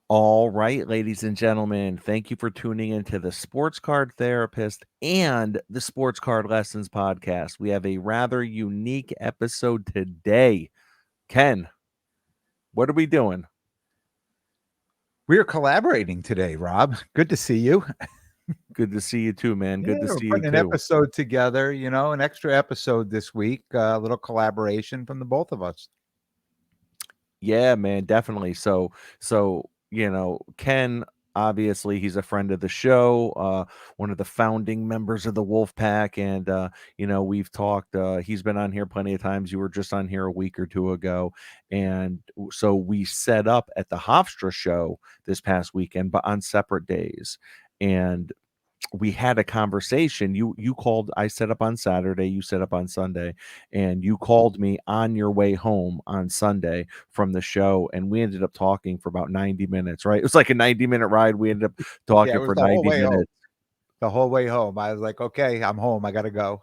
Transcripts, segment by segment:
All right, ladies and gentlemen, thank you for tuning into the Sports Card Therapist and the Sports Card Lessons podcast. We have a rather unique episode today. Ken, what are we doing? We are collaborating today, Rob. Good to see you. Good to see you too, man. Yeah, Good to we're see you putting an too. episode together, an extra episode this week, a little collaboration from the both of us. Yeah, man, definitely. Ken, obviously he's a friend of the show, one of the founding members of the Wolf Pack, and we've talked. He's been on here plenty of times. You were just on here a week or two ago, and so we set up at the Hofstra show this past weekend, but on separate days, and we had a conversation. You called, I set up on Saturday, you set up on Sunday, and you called me on your way home on Sunday from the show, and we ended up talking for about 90 minutes, right? It was like a 90-minute ride. We ended up Yeah, talking it was for the whole 90 way home. minutes. The whole way home. I was like, okay, I'm home. I got to go.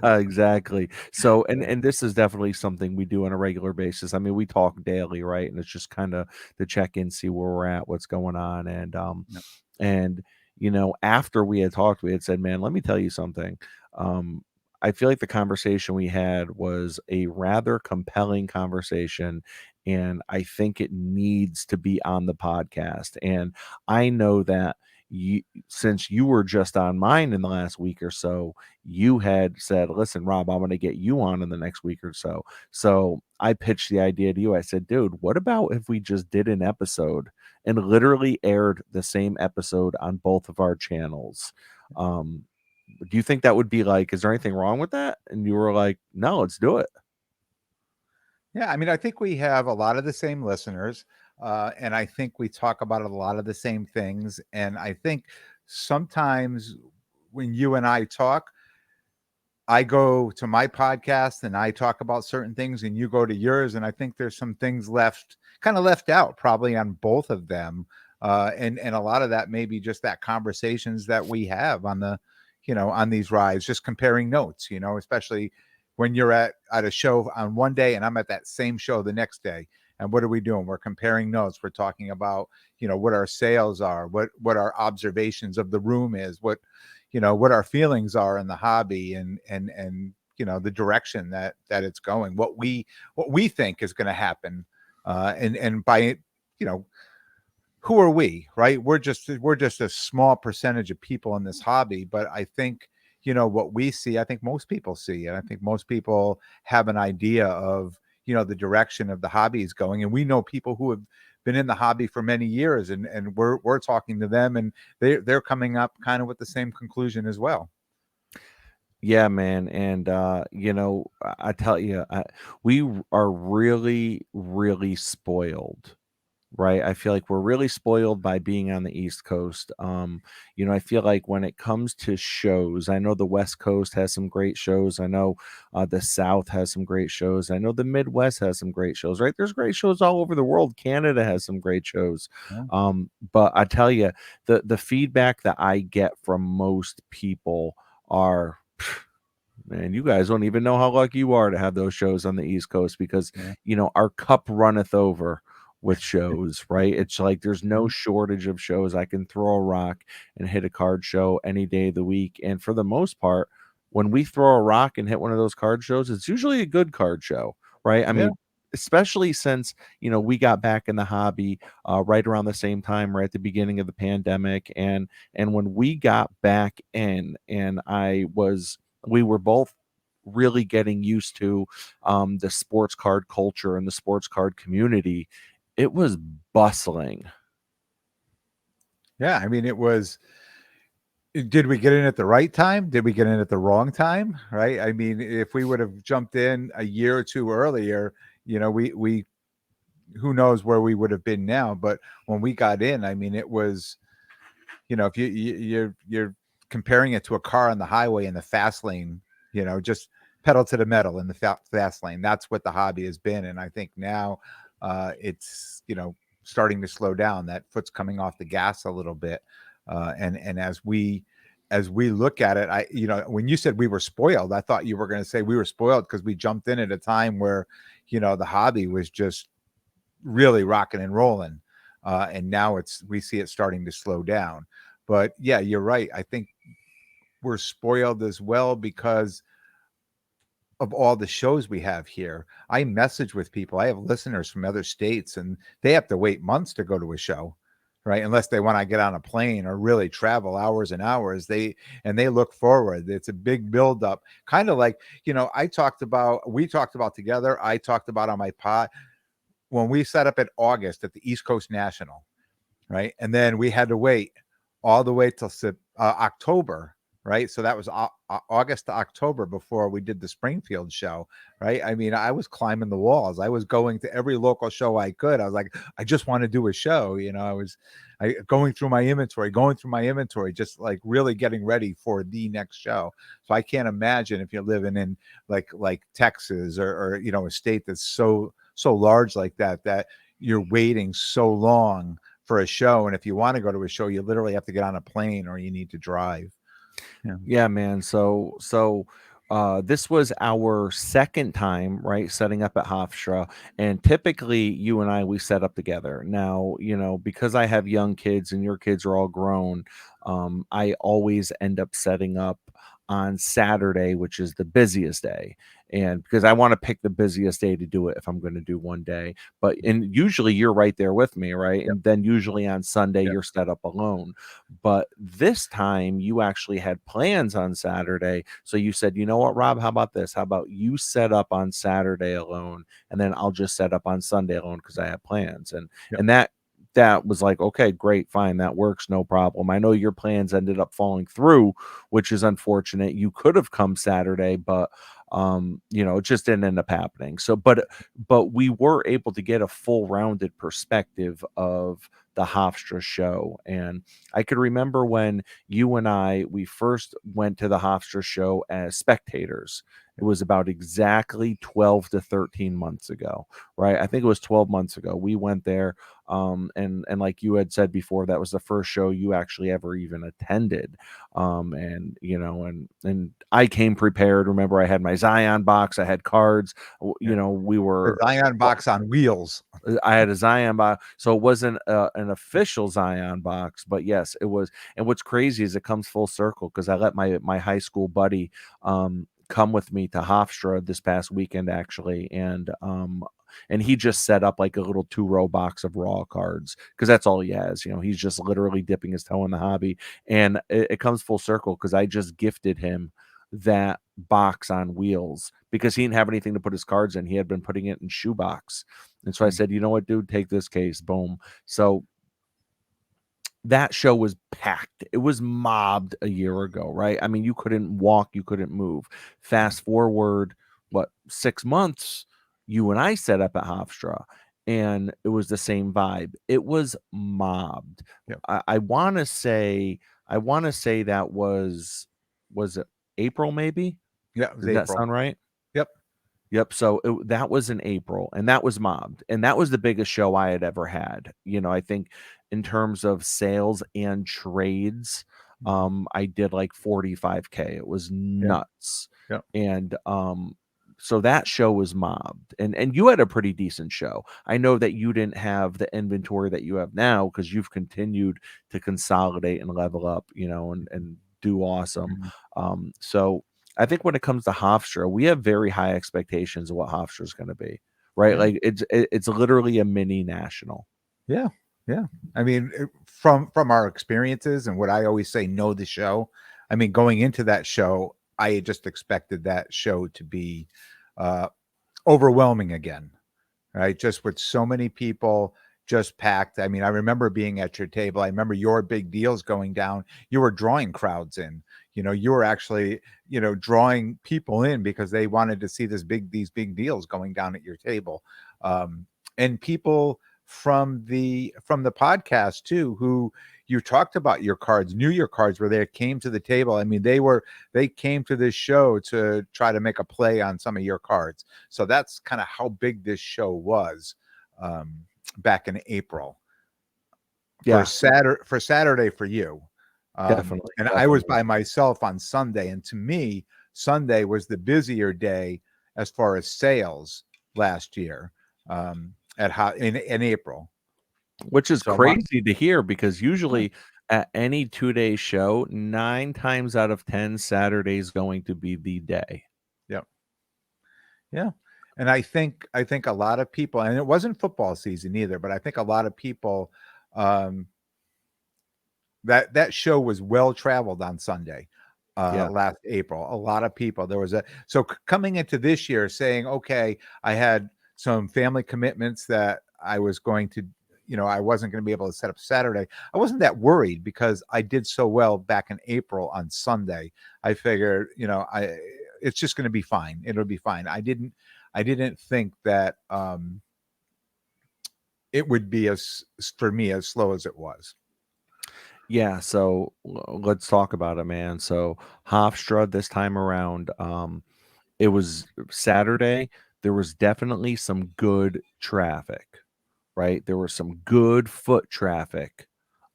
Exactly. So, and this is definitely something we do on a regular basis. I mean, we talk daily, right? And it's just kind of to check in, see where we're at, what's going on. Yep. And after we had talked, we had said, man, let me tell you something. I feel like the conversation we had was a rather compelling conversation, and I think it needs to be on the podcast. And I know that since you were just on mine in the last week or so, you had said, listen, Rob, I'm going to get you on in the next week or so. So I pitched the idea to you. I said, dude, what about if we just did an episode and literally aired the same episode on both of our channels? Do you think that would be like, is there anything wrong with that? And you were like, no, let's do it. Yeah, I mean, I think we have a lot of the same listeners, and I think we talk about a lot of the same things. And I think sometimes when you and I talk, I go to my podcast and I talk about certain things, and you go to yours, and I think there's some things kind of left out, probably on both of them, and a lot of that may be just that conversations that we have on these rides, just comparing notes, especially when you're at a show on one day and I'm at that same show the next day. And what are we doing? We're comparing notes. We're talking about, what our sales are, what our observations of the room is, what our feelings are in the hobby, and the direction that it's going, what we think is going to happen, and by who are we, right? We're just a small percentage of people in this hobby, but I think what we see, I think most people see, and I think most people have an idea of the direction of the hobby is going. And we know people who have been in the hobby for many years, and we're talking to them, and they're coming up kind of with the same conclusion as well. Yeah, man. And, I tell you, we are really, really spoiled. Right. I feel like we're really spoiled by being on the East Coast. I feel like when it comes to shows, I know the West Coast has some great shows. I know the South has some great shows. I know the Midwest has some great shows, right? There's great shows all over the world. Canada has some great shows. Yeah. But I tell you, the feedback that I get from most people are, man, you guys don't even know how lucky you are to have those shows on the East Coast because, Yeah. our cup runneth over with shows, right? It's like there's no Mhm. shortage of shows. I can throw a rock and hit a card show any day of the week. And for the most part, when we throw a rock and hit one of those card shows, it's usually a good card show, right? I Yeah. mean, especially since, we got back in the hobby right around the same time, right at the beginning of the pandemic. And when we got back in, and we were both really getting used to the sports card culture and the sports card community. It was bustling. Yeah, I mean, did we get in at the right time? Did we get in at the wrong time? Right? I mean, if we would have jumped in a year or two earlier, we who knows where we would have been now. But when we got in, I mean, it was, if you're comparing it to a car on the highway in the fast lane, just pedal to the metal in the fast lane. That's what the hobby has been. And I think now it's, starting to slow down. That foot's coming off the gas a little bit. And as we look at it, when you said we were spoiled, I thought you were going to say we were spoiled because we jumped in at a time where, the hobby was just really rocking and rolling. and now we see it starting to slow down. But yeah, you're right. I think we're spoiled as well because of all the shows we have here. I message with people. I have listeners from other states, and they have to wait months to go to a show, right? Unless they want to get on a plane or really travel hours and hours. They look forward. It's a big buildup, kind of like we talked about together. I talked about on my pod when we set up in August at the East Coast National, right? And then we had to wait all the way till October, right? So that was August to October before we did the Springfield show, right? I mean, I was climbing the walls. I was going to every local show I could. I was like, I just want to do a show. I going through my inventory, just like really getting ready for the next show. So I can't imagine if you're living in like Texas or a state that's so large like that you're waiting so long for a show. And if you want to go to a show, you literally have to get on a plane or you need to drive. Yeah. Yeah, man. This was our second time, right, setting up at Hofstra, and typically you and I we set up together. Now, because I have young kids and your kids are all grown, I always end up setting up on Saturday, which is the busiest day. And because I want to pick the busiest day to do it if I'm going to do one day. And usually you're right there with me, right? Yep. And then usually on Sunday Yep. you're set up alone. But this time you actually had plans on Saturday. So you said, you know what, Rob, how about this? How about you set up on Saturday alone and then I'll just set up on Sunday alone because I have plans. Yep. And that was like, okay, great, fine, that works, no problem. I know your plans ended up falling through, which is unfortunate. You could have come Saturday, but it just didn't end up happening. So but we were able to get a full rounded perspective of the Hofstra show. And I could remember when you and we first went to the Hofstra show as spectators. It was about exactly 12 to 13 months ago, right? I think it was 12 months ago. We went there. And like you had said before, that was the first show you actually ever even attended. And I came prepared. Remember, I had my Zion box, I had cards. Yeah. We The were Zion box on wheels. I had a Zion box, so it wasn't an official Zion box, but yes, it was. And what's crazy is it comes full circle because I let my high school buddy come with me to Hofstra this past weekend actually, and he just set up like a little 2-row box of raw cards because that's all he has. He's just literally dipping his toe in the hobby, and it comes full circle because I just gifted him that box on wheels because he didn't have anything to put his cards in. He had been putting it in shoebox. And so I said, you know what, dude, take this case. Boom. So that show was packed. It was mobbed a year ago, right? I mean, you couldn't walk, you couldn't move. Fast forward, 6 months, you and I set up at Hofstra, and it was the same vibe. It was mobbed. Yep. I want to say, that was it April, maybe? Yeah, it was Does that April. sound right? Yep. Yep, so that was in April, and that was mobbed, and that was the biggest show I had ever had. I think in terms of sales and trades, I did like 45K. It was Yeah. nuts. Yep. And so that show was mobbed, and you had a pretty decent show. I know that you didn't have the inventory that you have now because you've continued to consolidate and level up, and do awesome. Mhm. So I think when it comes to Hofstra, we have very high expectations of what Hofstra is going to be, right? Yeah. Like it's literally a mini national. Yeah. Yeah. I mean, from our experiences and what I always say, know the show. I mean, going into that show, I had just expected that show to be uh, overwhelming again, right? Just with so many people just packed. I mean, I remember being at your table. I remember your big deals going down. You were drawing crowds in. You were actually, drawing people in because they wanted to see these big deals going down at your table. And people from the podcast too, who you talked about your cards, knew your cards were there, came to the table. I mean, they came to this show to try to make a play on some of your cards. So that's kind of how big this show was back in April Yeah, for Saturday for you. definitely, And I was definitely. by myself on Sunday, and to me, Sunday was the busier day as far as sales last year in April. which is So my crazy to hear because yeah, usually at any 2-day show, 9 times out of 10, Saturday's going to be the day. yeah, yeah. And I think a lot of people, and it wasn't football season either, but I think a lot of people, um, that show was well traveled on Sunday, Yeah. last April. A lot of people. There was a so coming into this year saying, okay, I had some family commitments that I was going to, I wasn't going to be able to set up Saturday. I wasn't that worried because I did so well back in April on Sunday. I figured, it's just going to be fine. It'll be fine. I didn't think that it would be as for me as slow as it was. Yeah, so let's talk about it, man. So Hofstra this time around, it was Saturday. There was definitely some good traffic, right? There was some good foot traffic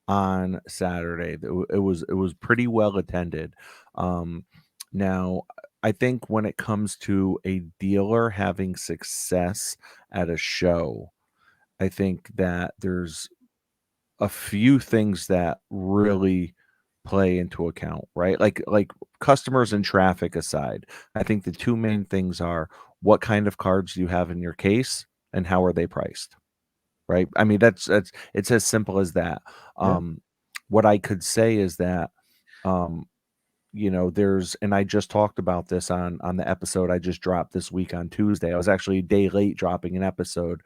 on Saturday. It was pretty well attended. Um, Now, I think when it comes to a dealer having success at a show, I think that there's a few things that really play into account, right? Like customers and traffic aside, I think the two main things are what kind of cards do you have in your case and how are they priced, right? I mean, that's it's as simple as that. Yeah. What I could say is that um there's and I just talked about this on the episode I just dropped this week on Tuesday. I was actually a day late dropping an episode.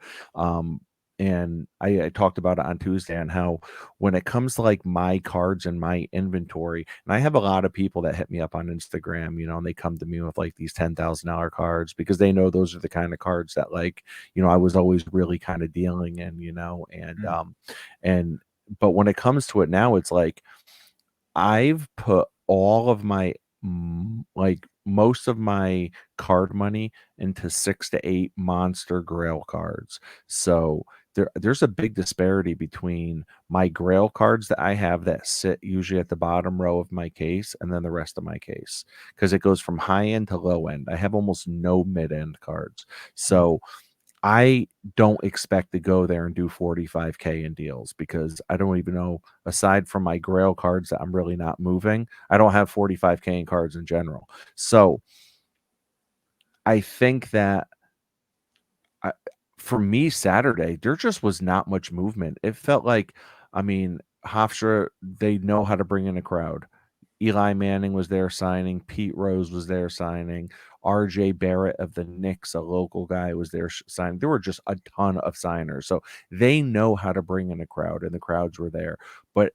And I talked about it on Tuesday on how when it comes to like my cards and my inventory, and I have a lot of people that hit me up on Instagram, and they come to me with like these $10,000 cards because they know those are the kind of cards that like, I was always really kind of dealing in, Mm, and but when it comes to it now, it's like I've put all of my like most of my card money into 6 to 8 monster grail cards. So there's a big disparity between my grail cards that I have that sit usually at the bottom row of my case and then the rest of my case because it goes from high end to low end. I have almost no mid end cards. mm. So I don't expect to go there and do 45K in deals because I don't even know, aside from my grail cards that I'm really not moving, I don't have 45K in cards in general. So I think that I, for me, Saturday, there just was not much movement. It felt like, I mean, Hofstra, they know how to bring in a crowd. Eli Manning was there signing. Pete Rose was there signing. RJ Barrett of the Knicks, a local guy, was there signing. There were just a ton of signers. So they know how to bring in a crowd, and the crowds were there. But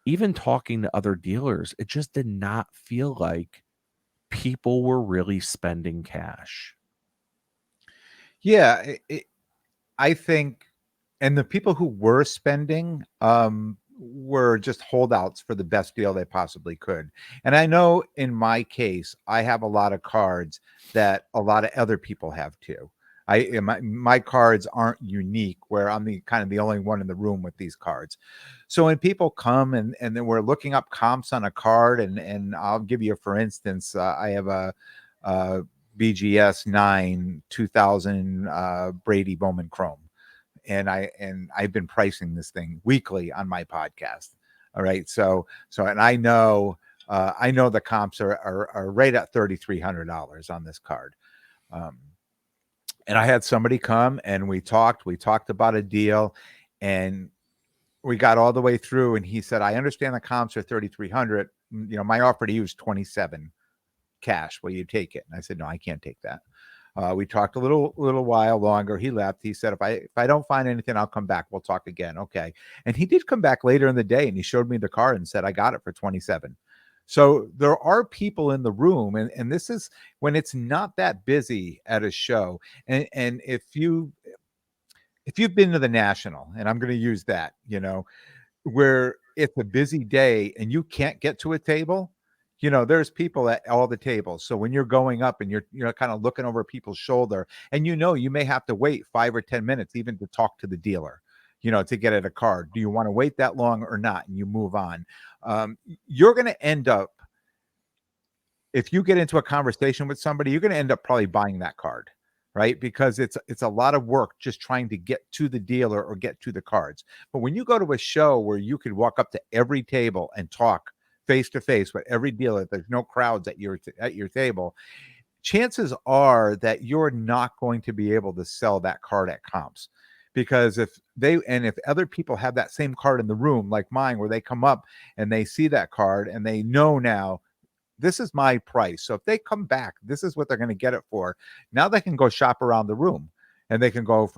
even talking to other dealers, it just did not feel like people were really spending cash. Yeah, I think, and the people who were spending, were just holdouts for the best deal they possibly could. And I know in my case, I have a lot of cards that a lot of other people have too. My cards aren't unique where I'm the kind of the only one in the room with these cards. So when people come and then we're looking up comps on a card, and I'll give you for instance, I have a BGS 9 2000 Brady Bowman Chrome, and I've been pricing this thing weekly on my podcast. All right, and I know the comps are right at $3,300 on this card. Um, and I had somebody come and we talked about a deal, and we got all the way through, and he said, I understand the comps are 3,300. My offer to you is 27 cash. Will you take it? And I said, no, I can't take that. We talked a little while longer. He left. He said, if I don't find anything, I'll come back. We'll talk again. Okay. And he did come back later in the day, and he showed me the card and said, I got it for 27. So there are people in the room, and this is when it's not that busy at a show. And if you've been to the National, and I'm going to use that, where it's a busy day and you can't get to a table, there's people at all the tables. So when you're going up and you're kind of looking over people's shoulder, and you may have to wait 5 or 10 minutes even to talk to the dealer, to get at a card. Do you want to wait that long or not? And you move on. You're going to end up, if you get into a conversation with somebody, you're going to end up probably buying that card. right? Because it's a lot of work just trying to get to the dealer or get to the cards. But when you go to a show where you could walk up to every table and talk face to face with every dealer, there's no crowds at your table, chances are that you're not going to be able to sell that card at comps, because if other people have that same card in the room like mine, where they come up and they see that card and they know now this is my price. So if they come back, this is what they're going to get it for. Now they can go shop around the room, and they can go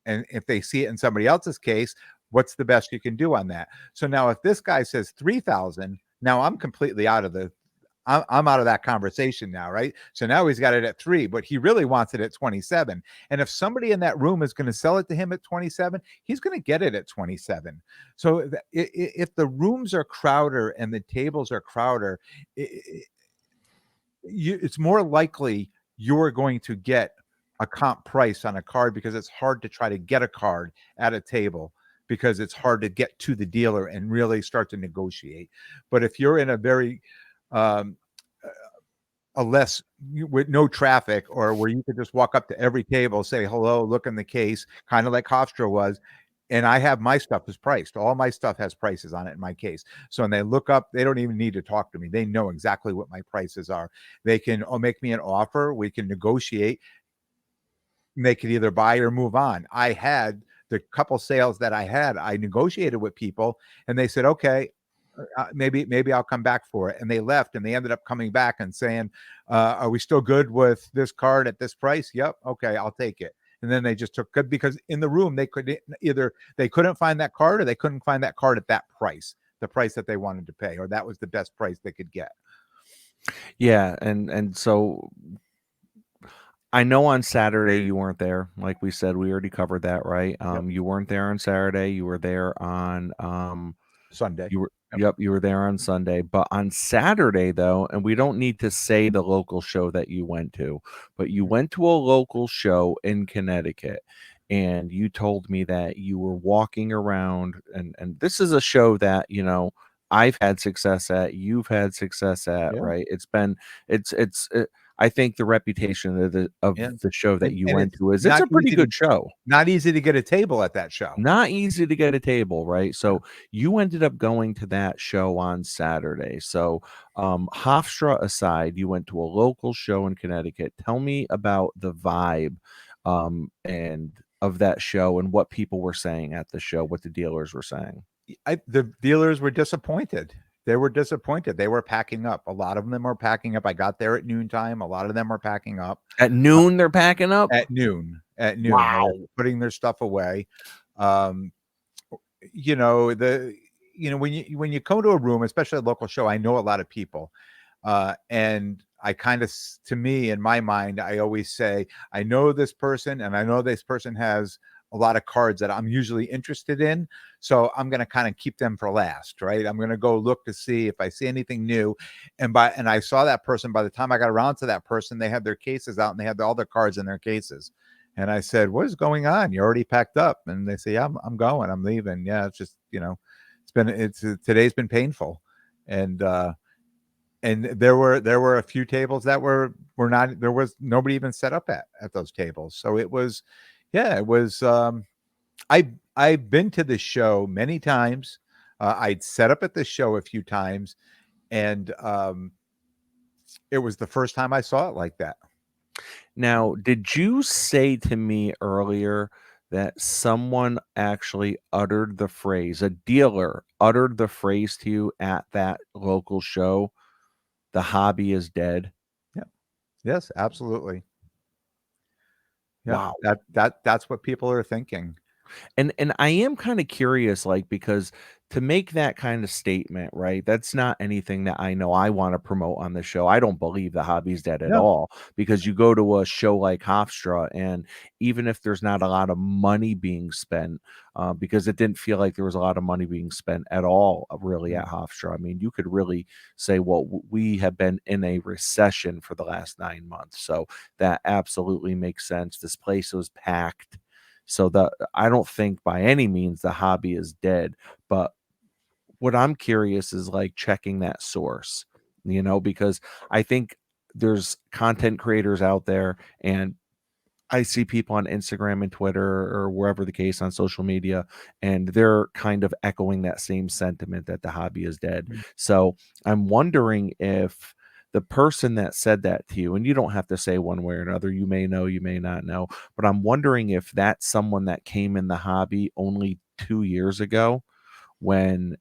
and if they see it in somebody else's case, what's the best you can do on that? So now if this guy says 3,000, now I'm completely out of the I'm out of that conversation now, right? So now he's got it at 3, but he really wants it at 27. And if somebody in that room is going to sell it to him at 27, he's going to get it at 27. So if the rooms are crowder and the tables are crowder, it's more likely you're going to get a comp price on a card, because it's hard to try to get a card at a table, because it's hard to get to the dealer and really start to negotiate. But if you're in a very um, a less with no traffic, or where you could just walk up to every table, say hello, look in the case, kind of like Hofstra was. And I have my stuff is priced. All my stuff has prices on it in my case. So when they look up, they don't even need to talk to me. They know exactly what my prices are. They can make me an offer. We can negotiate. They could either buy or move on. I had the couple sales that I had, I negotiated with people and they said, okay, maybe I'll come back for it. And they left, and they ended up coming back and saying, are we still good with this card at this price? Yep. Okay, I'll take it. And then they just took good, because in the room they could either they couldn't find that card, or they couldn't find that card at that price, the price that they wanted to pay, or that was the best price they could get. Yeah, and so I know on Saturday you weren't there. Like we said, we already covered that, right? Yep. You weren't there on Saturday. You were there on Sunday. you were Yep. yep, you were there on Sunday. But on Saturday though, and we don't need to say the local show that you went to, but you went to a local show in Connecticut, and you told me that you were walking around, and this is a show that, I've had success at, you've had success at, Yeah. right? I think the reputation of the Yeah. show that you And went it's to is it's a pretty good show. not easy to get a table at that show. Not easy to get a table, right? Yeah. So you ended up going to that show on Saturday. So, Hofstra aside, you went to a local show in Connecticut. Tell me about the vibe, and of that show, and what people were saying at the show, what the dealers were saying. The dealers were disappointed. They were disappointed. They were packing up. A lot of them were packing up. I got there at noontime. A lot of them were packing up At noon, they're packing up? at noon. At noon, they were Wow. putting their stuff away. Um, you know the when you come to a room, especially a local show, I know a lot of people, and I kind of, to me, in my mind, I always say I know this person, and I know this person has a lot of cards that I'm usually interested in, so I'm going to kind of keep them for last, right? I'm going to go look to see if I see anything new. And I saw that person. By the time I got around to that person, they had their cases out and they had all their cards in their cases. And I said, "What is going on? You already packed up?" And they say, "Yeah, I'm going. I'm leaving." Yeah, it's just, today's been painful. And there were a few tables that were not, there was nobody even set up at those tables. So it was, yeah, it was. I've been to this show many times. I'd set up at this show a few times, and it was the first time I saw it like that. Now, did you say to me earlier that someone actually uttered the phrase, a dealer uttered the phrase to you at that local show, "The hobby is dead"? Yeah. Yes, absolutely. Yeah, Wow. that's what people are thinking. And I am kinda curious, like, because to make that kind of statement, right, that's not anything that I know I wanna promote on the show. I don't believe the hobby's dead at No. all, because you go to a show like Hofstra, and even if there's not a lot of money being spent, because it didn't feel like there was a lot of money being spent at all, really, Mm. at Hofstra. I mean, you could really say, well, we have been in a recession for the last 9 months, so that absolutely makes sense. This place was packed. So I don't think by any means the hobby is dead, but what I'm curious is like checking that source, because I think there's content creators out there, and I see people on Instagram and Twitter or wherever the case on social media, and they're kind of echoing that same sentiment that the hobby is dead. Mm. So I'm wondering if the person that said that to you, and you don't have to say one way or another, you may know, you may not know, but I'm wondering if that's someone that came in the hobby only 2 years ago when,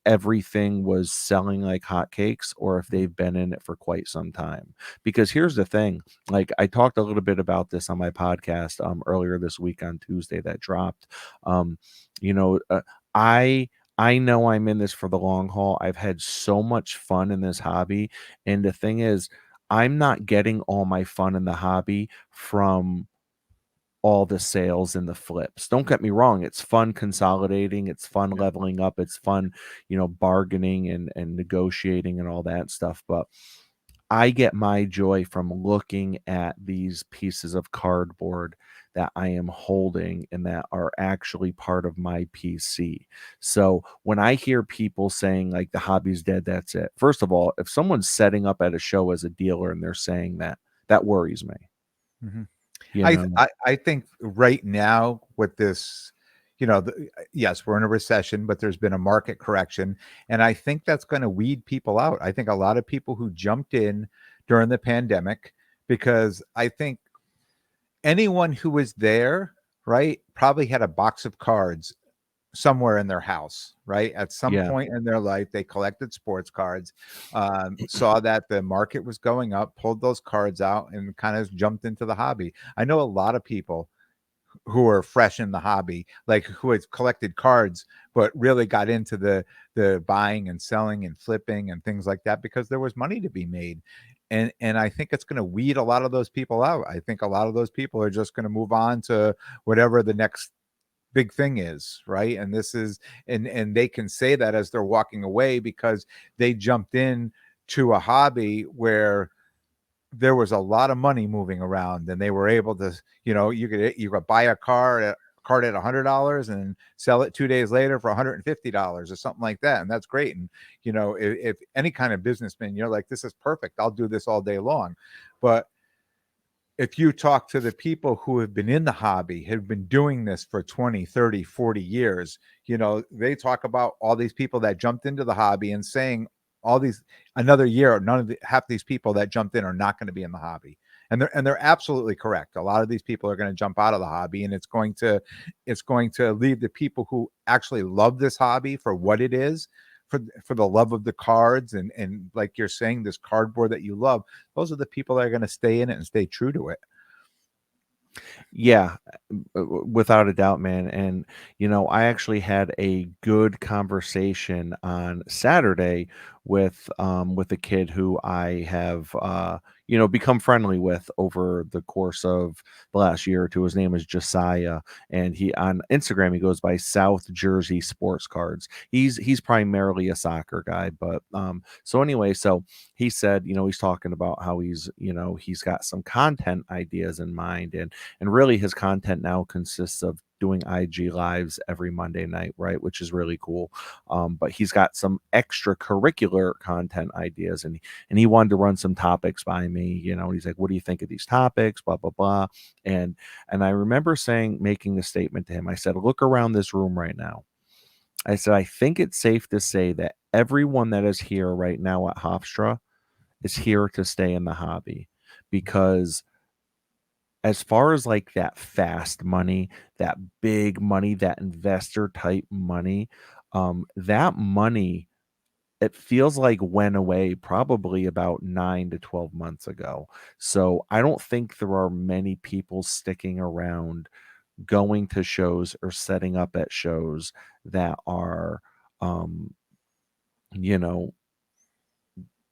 everything was selling like hotcakes, or if Mhm. they've been in it for quite some time. Because here's the thing, like I talked a little bit about this on my podcast earlier this week on Tuesday that dropped. Um, you know, uh, I I know I'm in this for the long haul. I've had so much fun in this hobby, and the thing is, I'm not getting all my fun in the hobby from all the sales and the flips. Don't get me wrong, it's fun consolidating, it's fun Yeah. leveling up, it's fun, bargaining and negotiating and all that stuff, but I get my joy from looking at these pieces of cardboard that I am holding and that are actually part of my PC. So, when I hear people saying, like, "The hobby's dead, that's it." First of all, if someone's setting up at a show as a dealer and they're saying that, that worries me, Mhm. you I th know? I think right now with this, yes, we're in a recession, but there's been a market correction, and I think that's gonna weed people out. I think a lot of people who jumped in during the pandemic, because I think anyone who was there, right, probably had a box of cards somewhere in their house, right? At some Yeah. point in their life, they collected sports cards, saw that the market was going up, pulled those cards out, and kind of jumped into the hobby. I know a lot of people who are fresh in the hobby, like who had collected cards, but really got into the buying and selling and flipping and things like that because there was money to be made. And I think it's going to weed a lot of those people out. I think a lot of those people are just going to move on to whatever the next big thing is, right? And this is and they can say that as they're walking away because they jumped in to a hobby where there was a lot of money moving around and they were able to, you could buy a card at $100 and sell it 2 days later for $150 or something like that, and that's great. And if any kind of businessman, you're like, this is perfect, I'll do this all day long. But if you talk to the people who have been in the hobby, have been doing this for 20, 30, 40 years, they talk about all these people that jumped into the hobby and saying all these another year, half these people that jumped in are not going to be in the hobby. And they're absolutely correct. A lot of these people are going to jump out of the hobby, and it's going to leave the people who actually love this hobby for what it is, for the love of the cards, and like you're saying, this cardboard that you love, those are the people that are going to stay in it and stay true to it. Yeah, without a doubt, man. And I actually had a good conversation on Saturday with a kid who I have become friendly with over the course of the last year or two. His name is Josiah, and he on Instagram he goes by South Jersey Sports Cards. He's primarily a soccer guy, but so anyway, so he said, he's talking about how he's got some content ideas in mind, and really his content now consists of doing IG lives every Monday night, right? Which is really cool. But he's got some extracurricular content ideas, and he wanted to run some topics by me. He's like, "What do you think of these topics?" Blah blah blah. And I remember making the statement to him. I said, "Look around this room right now." I said, "I think it's safe to say that everyone that is here right now at Hofstra is here to stay in the hobby because." As far as, like, that fast money, that big money, that investor type money, that money, it feels like went away probably about 9 to 12 months ago. So, I don't think there are many people sticking around, going to shows or setting up at shows that are, um, you know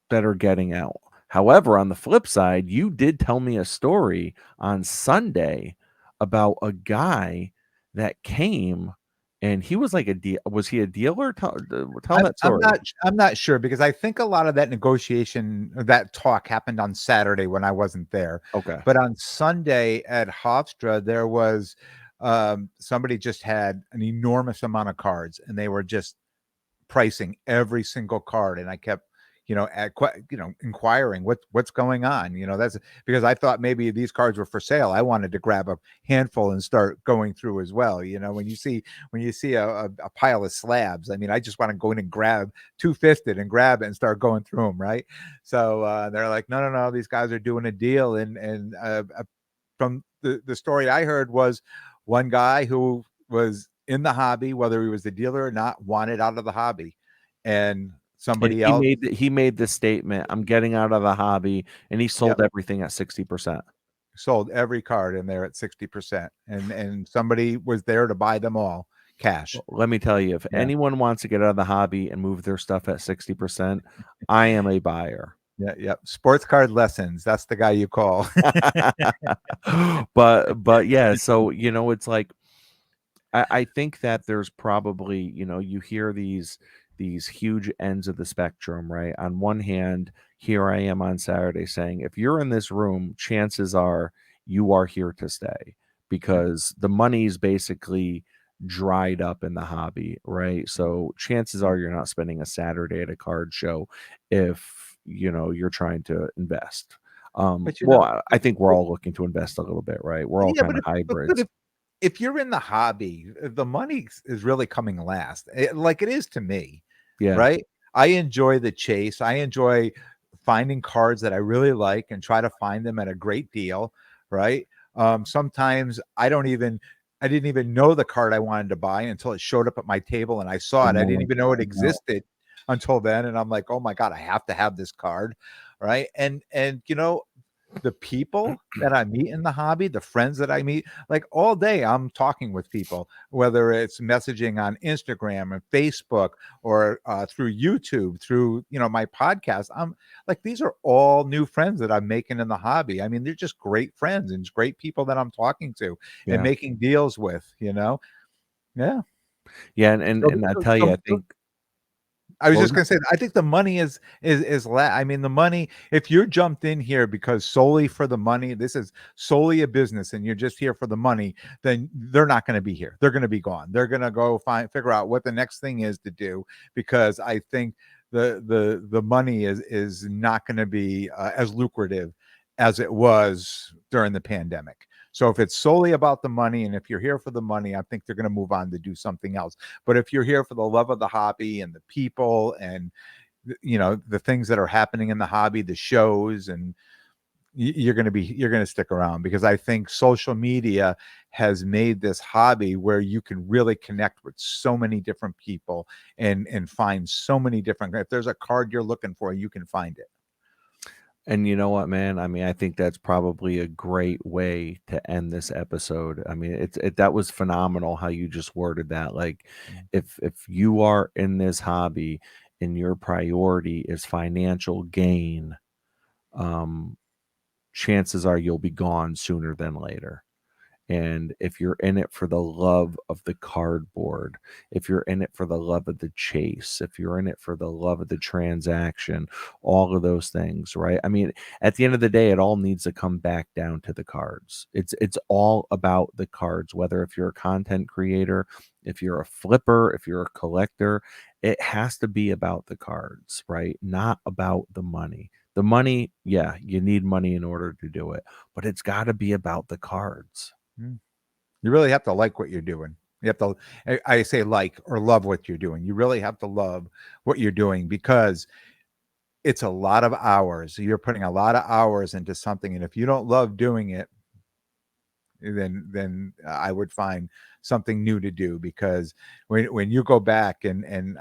that are getting out. However, on the flip side, you did tell me a story on Sunday about a guy that came and he was like a deal. Was he a dealer? Tell I'm that I'm story. not I'm not sure because I think a lot of that negotiation or that talk happened on Saturday when I wasn't there. Okay. But on Sunday at Hofstra, there was, somebody just had an enormous amount of cards, and they were just pricing every single card, and I kept inquiring what's going on. That's because I thought maybe these cards were for sale. I wanted to grab a handful and start going through as well. When you see a pile of slabs, I mean, I just want to go in and grab 250 and grab it and start going through them, right? So they're like, no, no, no, these guys are doing a deal, and from the story I heard was one guy who was in the hobby, whether he was the dealer or not, wanted out of the hobby, and And somebody he else, made this statement, "I'm getting out of the hobby," and he yep, sold everything at 60%. sold every card in there at 60%, and somebody was there to buy them all cash. Well, let me tell you, if Yeah, anyone wants to get out of the hobby and move their stuff at 60%, I am a buyer. yeah, yeah. Sports card lessons. That's the guy you call. But yeah, so, it's like I think that there's probably, you hear these huge ends of the spectrum, right? On one hand, here I am on Saturday saying, if you're in this room, chances are you are here to stay because the money's basically dried up in the hobby, right? So chances are you're not spending a Saturday at a card show if you're trying to invest. But Well, I think we're but all looking to invest a little bit, right? We're all yeah, kind of but hybrids. if you're in the hobby, the money is really coming last, like it is to me, Yeah. right? I enjoy the chase. I enjoy finding cards that I really like and try to find them at a great deal, right? Sometimes I didn't even know the card I wanted to buy until it showed up at my table and I saw The it. I didn't moment even you know it find out. existed until then, and I'm like, oh my god, I have to have this card, right? And the people that I meet in the hobby, the friends that I meet, like all day I'm talking with people, whether it's messaging on Instagram and Facebook or through YouTube, through my podcast. I'm like, these are all new friends that I'm making in the hobby. I mean, they're just great friends and great people that I'm talking to and Yeah. making deals with. Yeah. Yeah, and I So, tell you, so, I so think I was what just was it? gonna say, I think the money I mean, the money, if you're jumped in here because solely for the money, this is solely a business and you're just here for the money, then they're not gonna be here. They're gonna be gone. They're gonna go figure out what the next thing is to do because I think the money is not gonna be as lucrative as it was during the pandemic. So if it's solely about the money and if you're here for the money, I think they're gonna move on to do something else. But if you're here for the love of the hobby and the people and the things that are happening in the hobby, the shows, and you're going to stick around because I think social media has made this hobby where you can really connect with so many different people and find so many different, if there's a card you're looking for, you can find it. And you know what, man? I mean, I think that's probably a great way to end this episode. I mean, that was phenomenal how you just worded that. Like, if you are in this hobby and your priority is financial gain, um, chances are you'll be gone sooner than later. And if you're in it for the love of the cardboard, if you're in it for the love of the chase, if you're in it for the love of the transaction, all of those things, right? I mean, at the end of the day, it all needs to come back down to the cards. It's all about the cards, whether if you're a content creator, if you're a flipper, if you're a collector, it has to be about the cards, right? Not about the money. The money, yeah, you need money in order to do it, but it's got to be about the cards. Mm. You really have to like what you're doing. You have to, I say like or love what you're doing. You really have to love what you're doing because it's a lot of hours. You're putting a lot of hours into something, and if you don't love doing it, then I would find something new to do because when you go back and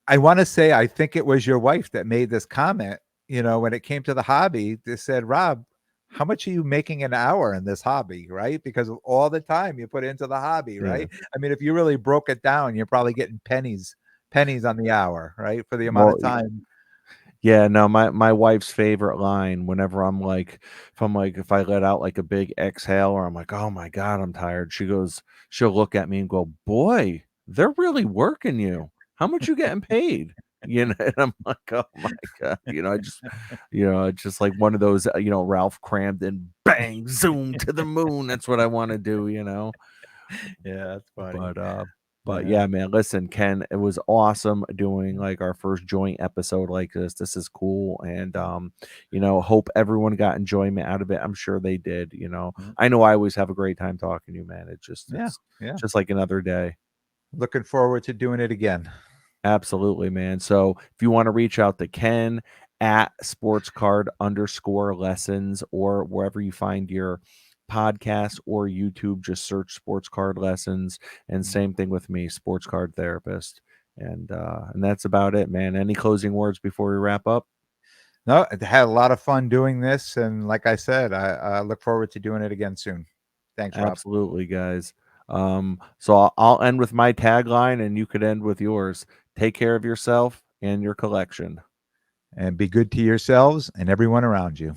I want to say I think it was your wife that made this comment. When it came to the hobby, they said, "Rob, how much are you making an hour in this hobby?" Right? Because of all the time you put into the hobby, Yeah. right? I mean, if you really broke it down, you're probably getting pennies on the hour, right? For the amount Well, of time. yeah, no, my wife's favorite line whenever if I let out like a big exhale or I'm like, "Oh my god, I'm tired." She'll look at me and go, "Boy, they're really working you. How much you getting paid?" And I'm like, "Oh my god." It's just like one of those, Ralph Cramden, bang, zoom to the moon. That's what I want to do. Yeah, that's funny. But But Yeah. yeah, man, listen, Ken, it was awesome doing like our first joint episode like this. This is cool. And hope everyone got enjoyment out of it. I'm sure they did, you know. Mhm. I know I always have a great time talking to you, man. Yeah. It's Yeah. just like another day. Looking forward to doing it again. Absolutely, man. So if you want to reach out to Ken at sportscard_lessons or wherever you find your podcast or YouTube, just search sports card lessons. And Mhm. same thing with me, sports card therapist. And that's about it, man. Any closing words before we wrap up? No, I had a lot of fun doing this, and like I said, I look forward to doing it again soon. Thanks, Rob, Absolutely, guys. So I'll end with my tagline and you could end with yours. Take care of yourself and your collection. and be good to yourselves and everyone around you.